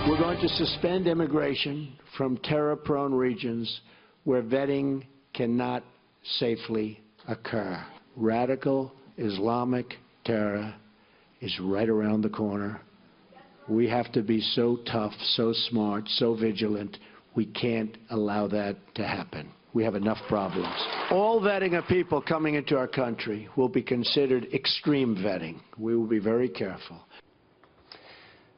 We're going to suspend immigration from terror-prone regions where vetting cannot safely occur. Radical Islamic terror is right around the corner. We have to be so tough, so smart, so vigilant. We can't allow that to happen. We have enough problems. All vetting of people coming into our country will be considered extreme vetting. We will be very careful.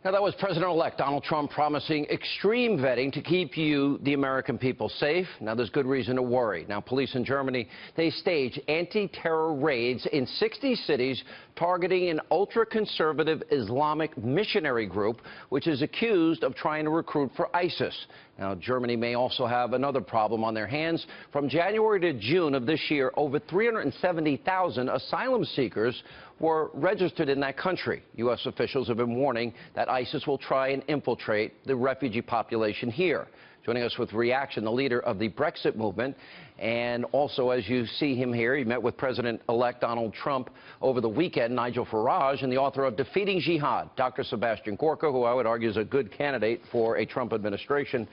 Now, that was President-elect Donald Trump promising extreme vetting to keep you, the American people, safe. Now, there's good reason to worry. Now, police in Germany, they staged anti-terror raids in 60 cities targeting an ultra-conservative Islamic missionary group, which is accused of trying to recruit for ISIS. Now, Germany may also have another problem on their hands. From January to June of this year, over 370,000 asylum seekers were registered in that country. U.S. officials have been warning that ISIS will try and infiltrate the refugee population here. Joining us with reaction, the leader of the Brexit movement, and also, as you see him here, he met with President-elect Donald Trump over the weekend, Nigel Farage, and the author of Defeating Jihad, Dr. Sebastian Gorka, who I would argue is a good candidate for a Trump administration.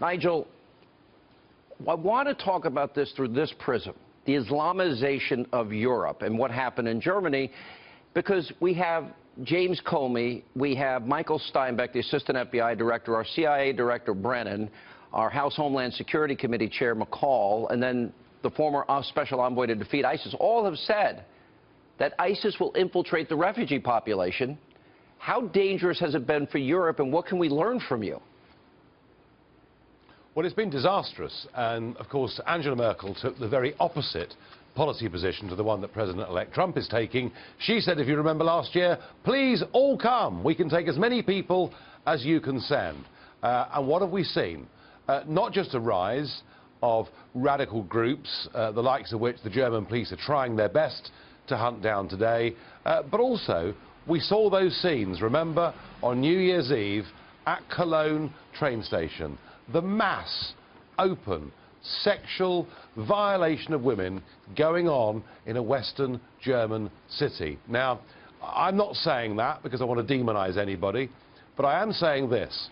Nigel, I want to talk about this through this prism, the Islamization of Europe and what happened in Germany, because we have James Comey, we have Michael Steinbeck, the Assistant FBI Director, our CIA Director Brennan, our House Homeland Security Committee Chair McCall, and then the former Special Envoy to defeat ISIS, all have said that ISIS will infiltrate the refugee population. How dangerous has it been for Europe, and what can we learn from you? Well, it's been disastrous, and of course Angela Merkel took the very opposite policy position to the one that President-elect Trump is taking. She said, if you remember last year, please all come, we can take as many people as you can send. And what have we seen? Not just a rise of radical groups, the likes of which the German police are trying their best to hunt down today, but also we saw those scenes, remember, on New Year's Eve at Cologne train station. The mass, open, sexual violation of women going on in a Western German city. Now, I'm not saying that because I want to demonize anybody, but I am saying this.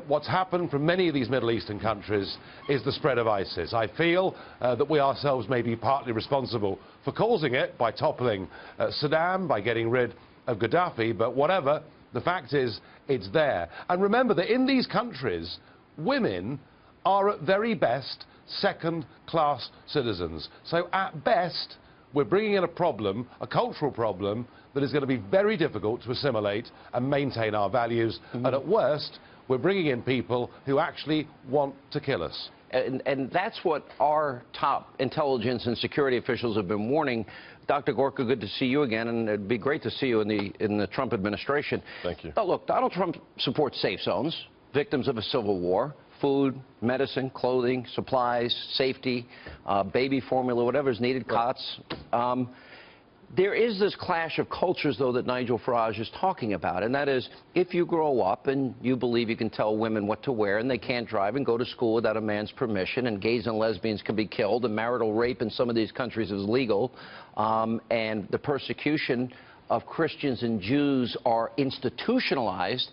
What's happened from many of these Middle Eastern countries is the spread of ISIS. I feel that we ourselves may be partly responsible for causing it by toppling Saddam, by getting rid of Gaddafi, but whatever, the fact is it's there. And remember that in these countries, women are at very best second-class citizens. So at best, we're bringing in a problem, a cultural problem, that is going to be very difficult to assimilate and maintain our values. And at worst, we're bringing in people who actually want to kill us. And that's what our top intelligence and security officials have been warning. Dr. Gorka, good to see you again, and it'd be great to see you in the Trump administration. Thank you. But look, Donald Trump supports safe zones, victims of a civil war, food, medicine, clothing, supplies, safety, baby formula, whatever's needed, cots. There is this clash of cultures, though, that Nigel Farage is talking about, and that is if you grow up and you believe you can tell women what to wear and they can't drive and go to school without a man's permission, and gays and lesbians can be killed, and marital rape in some of these countries is legal, and the persecution of Christians and Jews are institutionalized,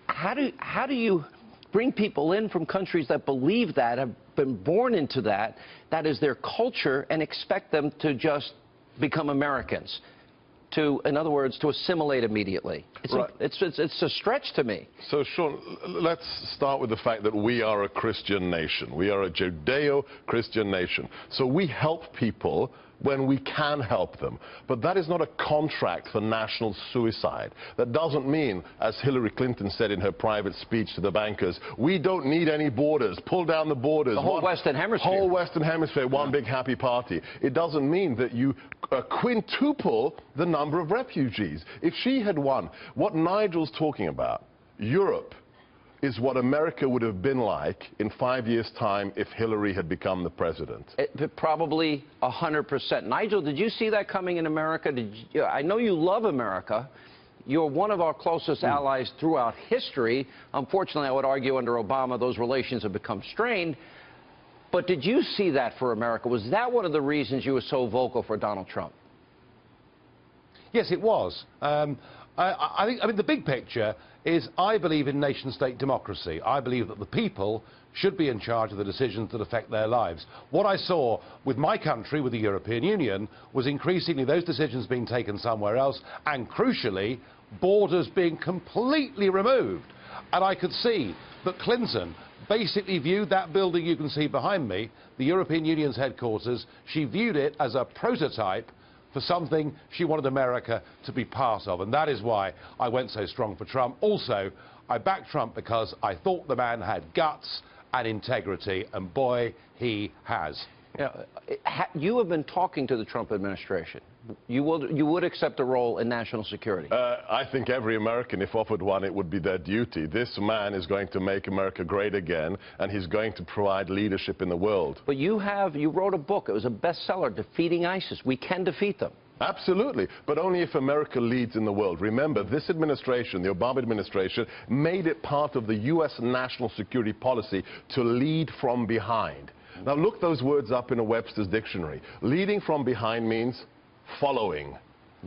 how do you bring people in from countries that believe that, have been born into that, that is their culture, and expect them to just become Americans, to, in other words, to assimilate immediately? It's a stretch to me. So, Sean, let's start with the fact that we are a Christian nation. We are a Judeo-Christian nation. So we help people when we can help them. But that is not a contract for national suicide. That doesn't mean, as Hillary Clinton said in her private speech to the bankers, we don't need any borders. Pull down the borders. The whole Western Hemisphere. Whole Western Hemisphere, one big happy party. It doesn't mean that you quintuple the number of refugees. If she had won, what Nigel's talking about, Europe, is what America would have been like in 5 years' time if Hillary had become the president. Probably 100%. Nigel, did you see that coming in America? I know you love America. You're one of our closest allies throughout history. Unfortunately, I would argue under Obama, those relations have become strained. But did you see that for America? Was that one of the reasons you were so vocal for Donald Trump? Yes, it was. I mean, the big picture is I believe in nation-state democracy. I believe that the people should be in charge of the decisions that affect their lives. What I saw with my country, with the European Union, was increasingly those decisions being taken somewhere else, and crucially, borders being completely removed. And I could see that Clinton basically viewed that building you can see behind me, the European Union's headquarters, she viewed it as a prototype for something she wanted America to be part of. And that is why I went so strong for Trump. Also, I backed Trump because I thought the man had guts and integrity, and boy, he has. You have been talking to the Trump administration. You would accept a role in national security? I think every American, if offered one, it would be their duty. This man is going to make America great again, and he's going to provide leadership in the world. But you wrote a book. It was a bestseller, Defeating ISIS. We can defeat them. Absolutely, but only if America leads in the world. Remember, this administration, the Obama administration, made it part of the U.S. national security policy to lead from behind. Now look those words up in a Webster's dictionary. Leading from behind means following.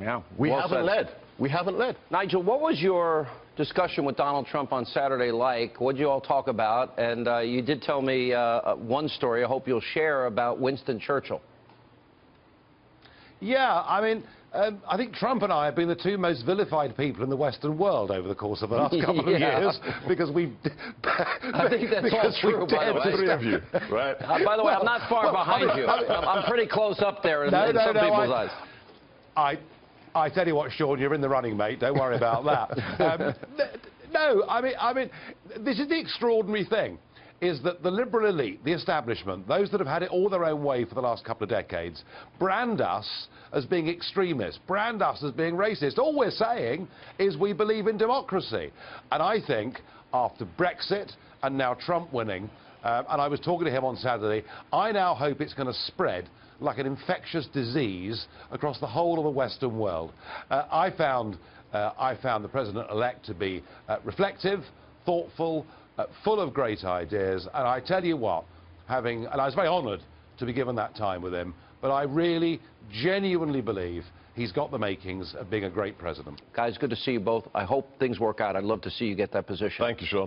Yeah, we haven't led. We haven't led. Nigel, what was your discussion with Donald Trump on Saturday like? What did you all talk about? And you did tell me one story I hope you'll share about Winston Churchill. Yeah, I mean, I think Trump and I have been the two most vilified people in the Western world over the course of the last couple of years, because we've... I think that's all true, by the way. Three of you, right? By the way, I'm not far behind you. I'm pretty close up there in some people's eyes. I tell you what, Sean, you're in the running, mate. Don't worry about that. No, I mean, this is the extraordinary thing, is that the liberal elite, the establishment, those that have had it all their own way for the last couple of decades, brand us as being extremists, brand us as being racist. All we're saying is we believe in democracy. And I think after Brexit and now Trump winning, and I was talking to him on Saturday, I now hope it's going to spread like an infectious disease across the whole of the Western world. I found the president-elect to be reflective, thoughtful, full of great ideas, and I tell you what, and I was very honoured to be given that time with him, but I really, genuinely believe he's got the makings of being a great president. Guys, good to see you both. I hope things work out. I'd love to see you get that position. Thank you, Sean.